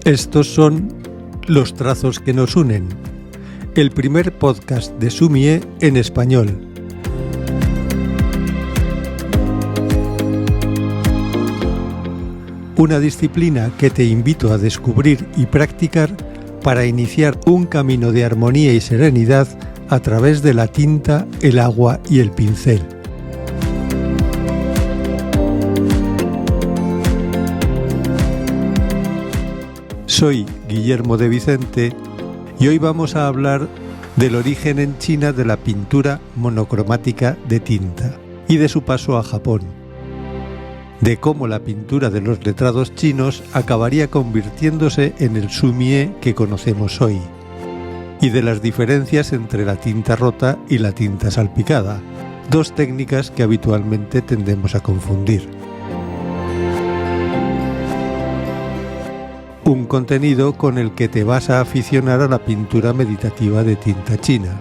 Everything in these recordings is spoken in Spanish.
Estos son Los trazos que nos unen, el primer podcast de Sumie en español. Una disciplina que te invito a descubrir y practicar para iniciar un camino de armonía y serenidad a través de la tinta, el agua y el pincel. Soy Guillermo de Vicente y hoy vamos a hablar del origen en China de la pintura monocromática de tinta y de su paso a Japón, de cómo la pintura de los letrados chinos acabaría convirtiéndose en el sumie que conocemos hoy, y de las diferencias entre la tinta rota y la tinta salpicada, dos técnicas que habitualmente tendemos a confundir. Un contenido con el que te vas a aficionar a la pintura meditativa de tinta china.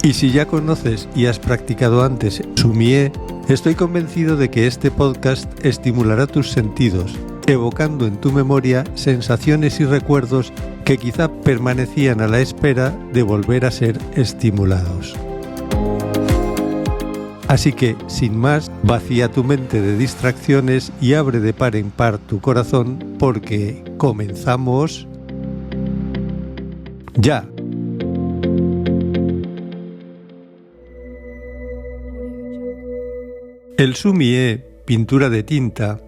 Y si ya conoces y has practicado antes sumie, estoy convencido de que este podcast estimulará tus sentidos, evocando en tu memoria sensaciones y recuerdos que quizá permanecían a la espera de volver a ser estimulados. Así que, sin más, vacía tu mente de distracciones y abre de par en par tu corazón, porque comenzamos ya. El sumie, pintura de tinta,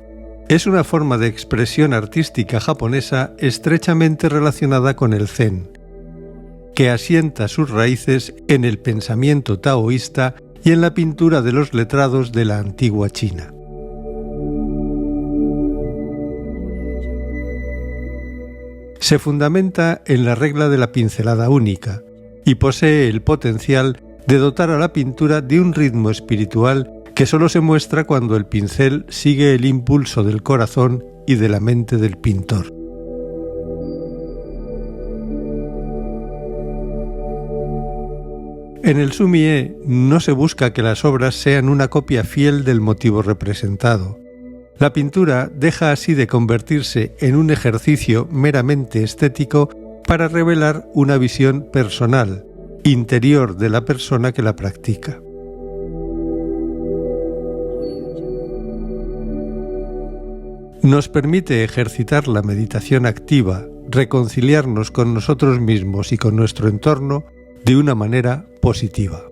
es una forma de expresión artística japonesa estrechamente relacionada con el zen, que asienta sus raíces en el pensamiento taoísta y en la pintura de los letrados de la antigua China. Se fundamenta en la regla de la pincelada única y posee el potencial de dotar a la pintura de un ritmo espiritual que solo se muestra cuando el pincel sigue el impulso del corazón y de la mente del pintor. En el sumie no se busca que las obras sean una copia fiel del motivo representado. La pintura deja así de convertirse en un ejercicio meramente estético para revelar una visión personal, interior de la persona que la practica. Nos permite ejercitar la meditación activa, reconciliarnos con nosotros mismos y con nuestro entorno de una manera positiva.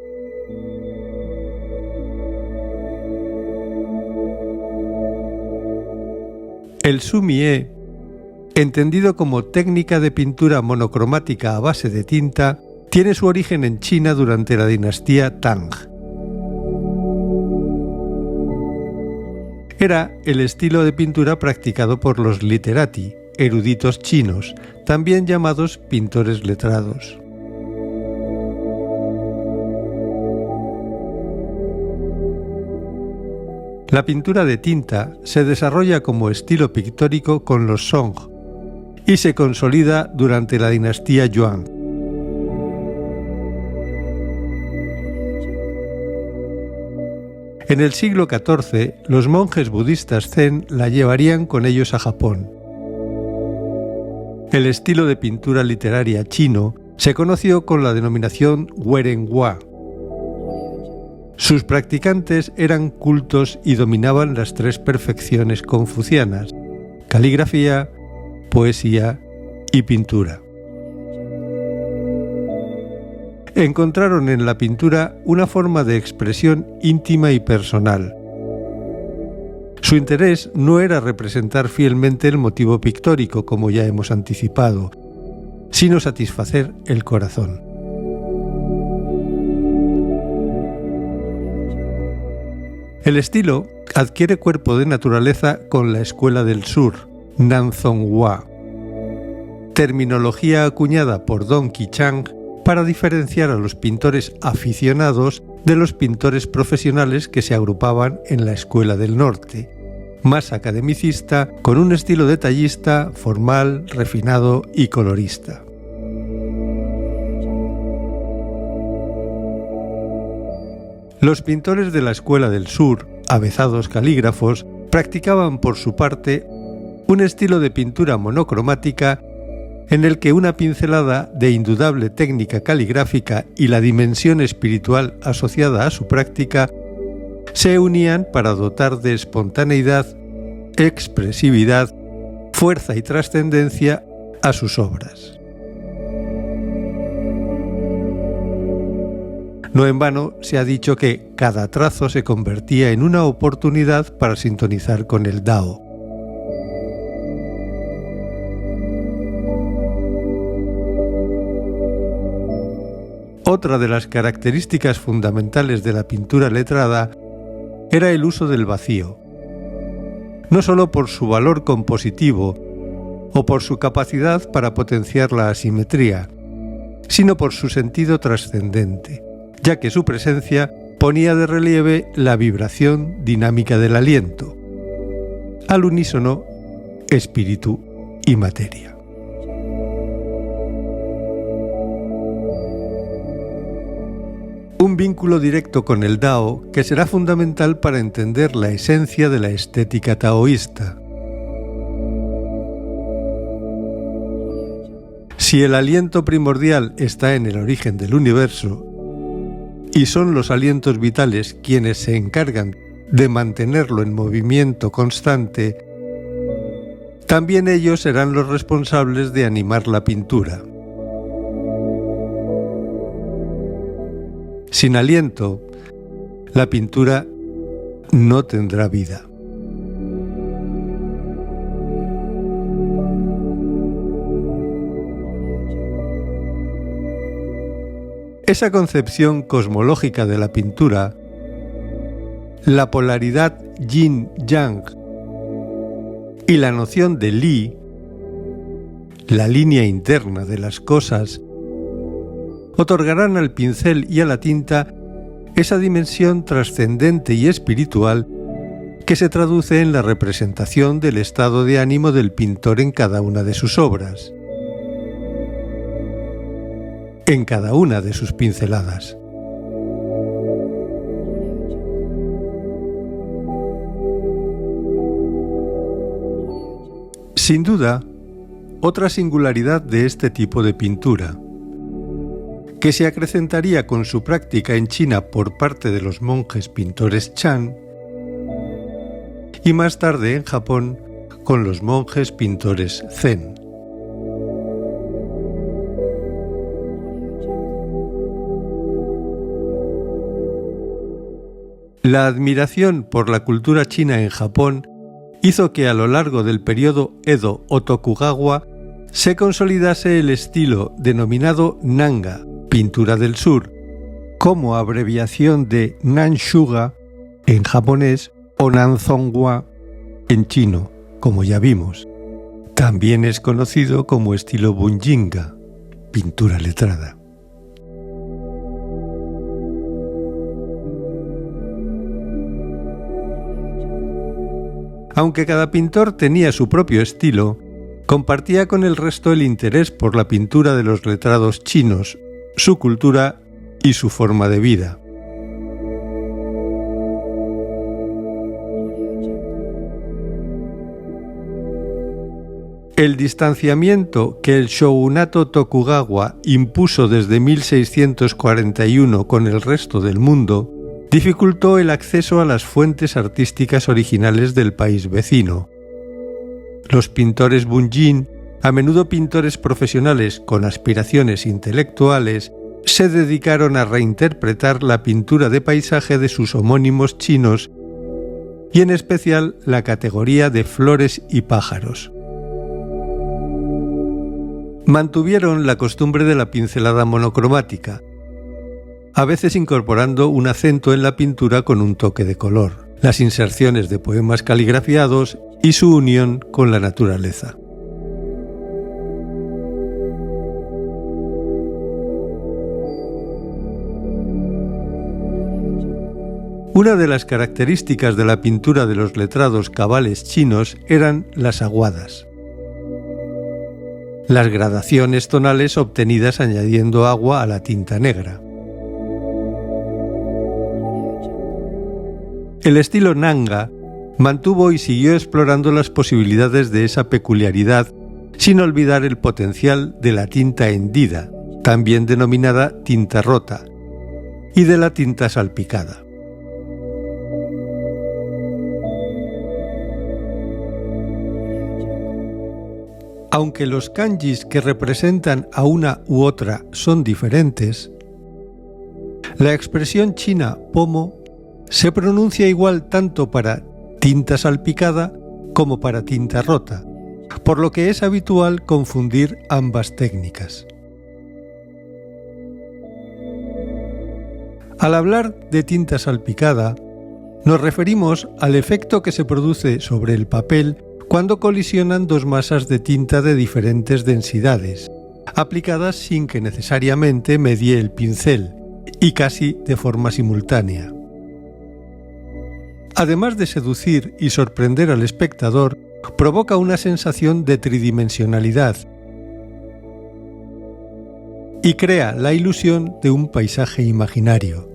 El sumie, entendido como técnica de pintura monocromática a base de tinta, tiene su origen en China durante la dinastía Tang. Era el estilo de pintura practicado por los literati, eruditos chinos, también llamados pintores letrados. La pintura de tinta se desarrolla como estilo pictórico con los Song y se consolida durante la dinastía Yuan. En el siglo XIV, los monjes budistas zen la llevarían con ellos a Japón. El estilo de pintura literaria chino se conoció con la denominación Werenhua. Sus practicantes eran cultos y dominaban las tres perfecciones confucianas: caligrafía, poesía y pintura. Encontraron en la pintura una forma de expresión íntima y personal. Su interés no era representar fielmente el motivo pictórico, como ya hemos anticipado, sino satisfacer el corazón. El estilo adquiere cuerpo de naturaleza con la Escuela del Sur, Nanzonghua, terminología acuñada por Dong Qichang para diferenciar a los pintores aficionados de los pintores profesionales que se agrupaban en la Escuela del Norte, más academicista, con un estilo detallista, formal, refinado y colorista. Los pintores de la Escuela del Sur, avezados calígrafos, practicaban por su parte un estilo de pintura monocromática en el que una pincelada de indudable técnica caligráfica y la dimensión espiritual asociada a su práctica se unían para dotar de espontaneidad, expresividad, fuerza y trascendencia a sus obras. No en vano se ha dicho que cada trazo se convertía en una oportunidad para sintonizar con el Dao. Otra de las características fundamentales de la pintura letrada era el uso del vacío, no solo por su valor compositivo o por su capacidad para potenciar la asimetría, sino por su sentido trascendente, ya que su presencia ponía de relieve la vibración dinámica del aliento, al unísono espíritu y materia. Un vínculo directo con el Dao que será fundamental para entender la esencia de la estética taoísta. Si el aliento primordial está en el origen del universo, y son los alientos vitales quienes se encargan de mantenerlo en movimiento constante, también ellos serán los responsables de animar la pintura. Sin aliento, la pintura no tendrá vida. Esa concepción cosmológica de la pintura, la polaridad yin-yang y la noción de Li, la línea interna de las cosas, otorgarán al pincel y a la tinta esa dimensión trascendente y espiritual que se traduce en la representación del estado de ánimo del pintor en cada una de sus obras, en cada una de sus pinceladas. Sin duda, otra singularidad de este tipo de pintura, que se acrecentaría con su práctica en China por parte de los monjes pintores Chan y más tarde en Japón con los monjes pintores Zen. La admiración por la cultura china en Japón hizo que a lo largo del periodo Edo o Tokugawa se consolidase el estilo denominado Nanga, pintura del sur, como abreviación de Nanshuga en japonés o Nanzongwa en chino, como ya vimos. También es conocido como estilo Bunjinga, pintura letrada. Aunque cada pintor tenía su propio estilo, compartía con el resto el interés por la pintura de los letrados chinos, su cultura y su forma de vida. El distanciamiento que el shogunato Tokugawa impuso desde 1641 con el resto del mundo dificultó el acceso a las fuentes artísticas originales del país vecino. Los pintores bunjin, a menudo pintores profesionales con aspiraciones intelectuales, se dedicaron a reinterpretar la pintura de paisaje de sus homónimos chinos y en especial la categoría de flores y pájaros. Mantuvieron la costumbre de la pincelada monocromática, a veces incorporando un acento en la pintura con un toque de color, las inserciones de poemas caligrafiados y su unión con la naturaleza. Una de las características de la pintura de los letrados cabales chinos eran las aguadas, las gradaciones tonales obtenidas añadiendo agua a la tinta negra. El estilo Nanga mantuvo y siguió explorando las posibilidades de esa peculiaridad, sin olvidar el potencial de la tinta hendida, también denominada tinta rota, y de la tinta salpicada. Aunque los kanjis que representan a una u otra son diferentes, la expresión china pomo se pronuncia igual tanto para tinta salpicada como para tinta rota, por lo que es habitual confundir ambas técnicas. Al hablar de tinta salpicada, nos referimos al efecto que se produce sobre el papel cuando colisionan dos masas de tinta de diferentes densidades, aplicadas sin que necesariamente medie el pincel y casi de forma simultánea. Además de seducir y sorprender al espectador, provoca una sensación de tridimensionalidad y crea la ilusión de un paisaje imaginario.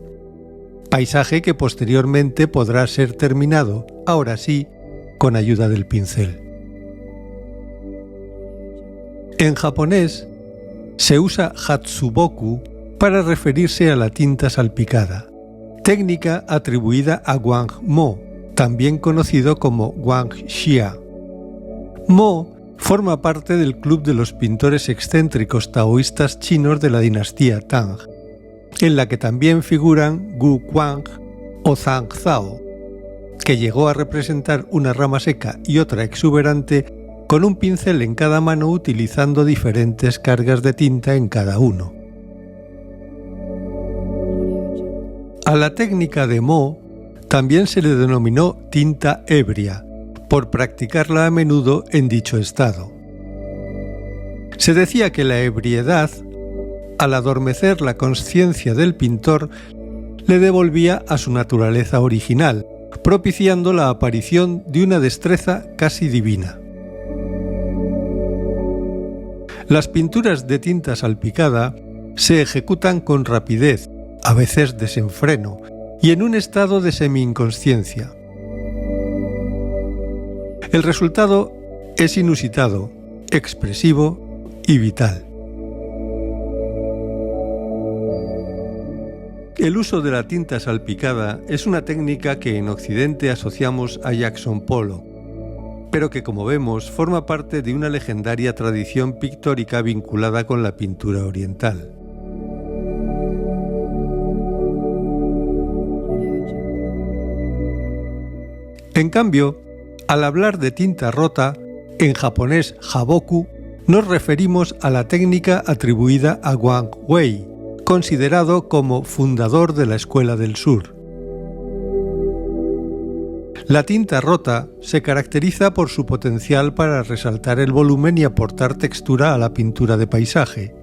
Paisaje que posteriormente podrá ser terminado, ahora sí, con ayuda del pincel. En japonés se usa hatsuboku para referirse a la tinta salpicada, técnica atribuida a Wang Mo, también conocido como Wang Xia. Mo forma parte del club de los pintores excéntricos taoístas chinos de la dinastía Tang, en la que también figuran Gu Guang o Zhang Zhao, que llegó a representar una rama seca y otra exuberante con un pincel en cada mano utilizando diferentes cargas de tinta en cada uno. A la técnica de Mo también se le denominó tinta ebria, por practicarla a menudo en dicho estado. Se decía que la ebriedad, al adormecer la consciencia del pintor, le devolvía a su naturaleza original, propiciando la aparición de una destreza casi divina. Las pinturas de tinta salpicada se ejecutan con rapidez, a veces desenfreno, y en un estado de semi-inconsciencia. El resultado es inusitado, expresivo y vital. El uso de la tinta salpicada es una técnica que en Occidente asociamos a Jackson Pollock, pero que, como vemos, forma parte de una legendaria tradición pictórica vinculada con la pintura oriental. En cambio, al hablar de tinta rota, en japonés haboku, nos referimos a la técnica atribuida a Wang Wei, considerado como fundador de la Escuela del Sur. La tinta rota se caracteriza por su potencial para resaltar el volumen y aportar textura a la pintura de paisaje.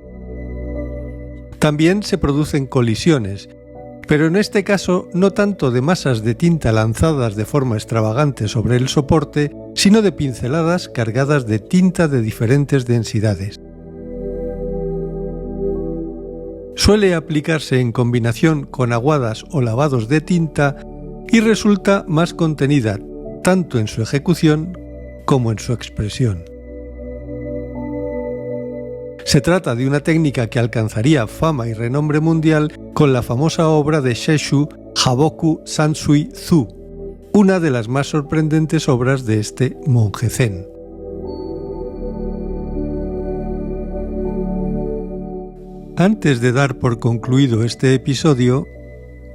También se producen colisiones, pero en este caso no tanto de masas de tinta lanzadas de forma extravagante sobre el soporte, sino de pinceladas cargadas de tinta de diferentes densidades. Suele aplicarse en combinación con aguadas o lavados de tinta y resulta más contenida tanto en su ejecución como en su expresión. Se trata de una técnica que alcanzaría fama y renombre mundial con la famosa obra de Sheshu Haboku Sansui Zu, una de las más sorprendentes obras de este monje zen. Antes de dar por concluido este episodio,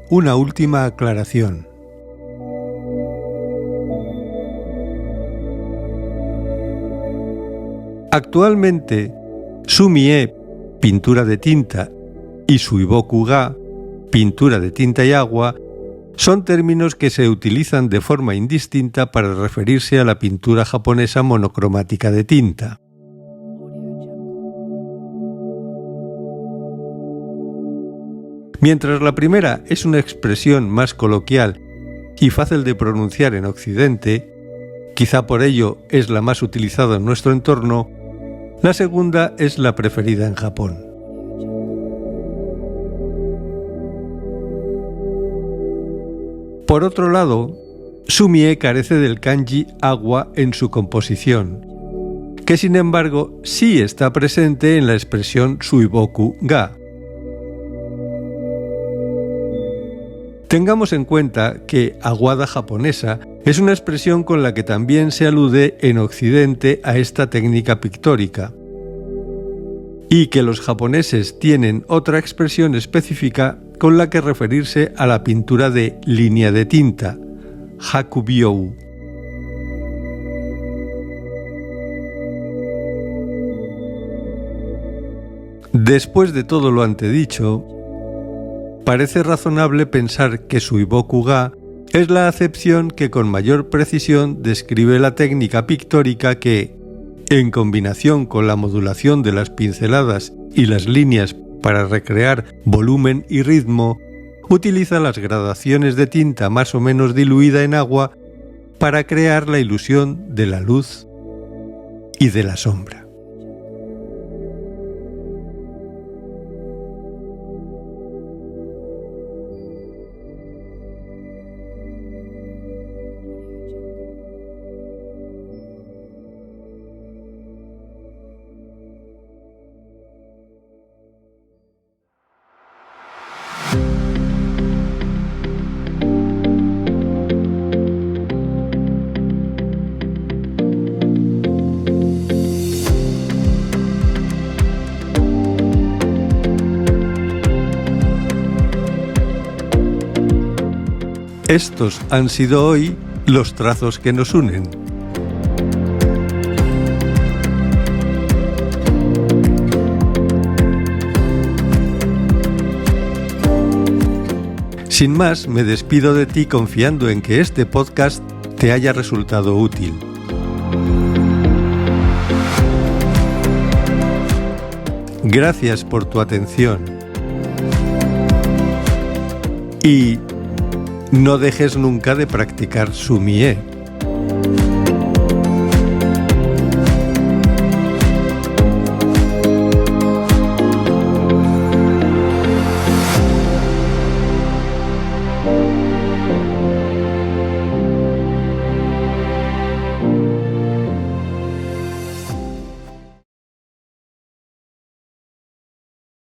una última aclaración. Actualmente, Sumie, pintura de tinta, y Suiboku-ga, pintura de tinta y agua, son términos que se utilizan de forma indistinta para referirse a la pintura japonesa monocromática de tinta. Mientras la primera es una expresión más coloquial y fácil de pronunciar en Occidente, quizá por ello es la más utilizada en nuestro entorno, la segunda es la preferida en Japón. Por otro lado, sumie carece del kanji agua en su composición, que sin embargo sí está presente en la expresión suiboku ga. Tengamos en cuenta que aguada japonesa es una expresión con la que también se alude en Occidente a esta técnica pictórica, y que los japoneses tienen otra expresión específica con la que referirse a la pintura de línea de tinta, hakubyou. Después de todo lo antedicho, parece razonable pensar que suiboku-ga es la acepción que con mayor precisión describe la técnica pictórica que, en combinación con la modulación de las pinceladas y las líneas para recrear volumen y ritmo, utiliza las gradaciones de tinta más o menos diluida en agua para crear la ilusión de la luz y de la sombra. Estos han sido hoy los trazos que nos unen. Sin más, me despido de ti confiando en que este podcast te haya resultado útil. Gracias por tu atención. Y no dejes nunca de practicar sumie.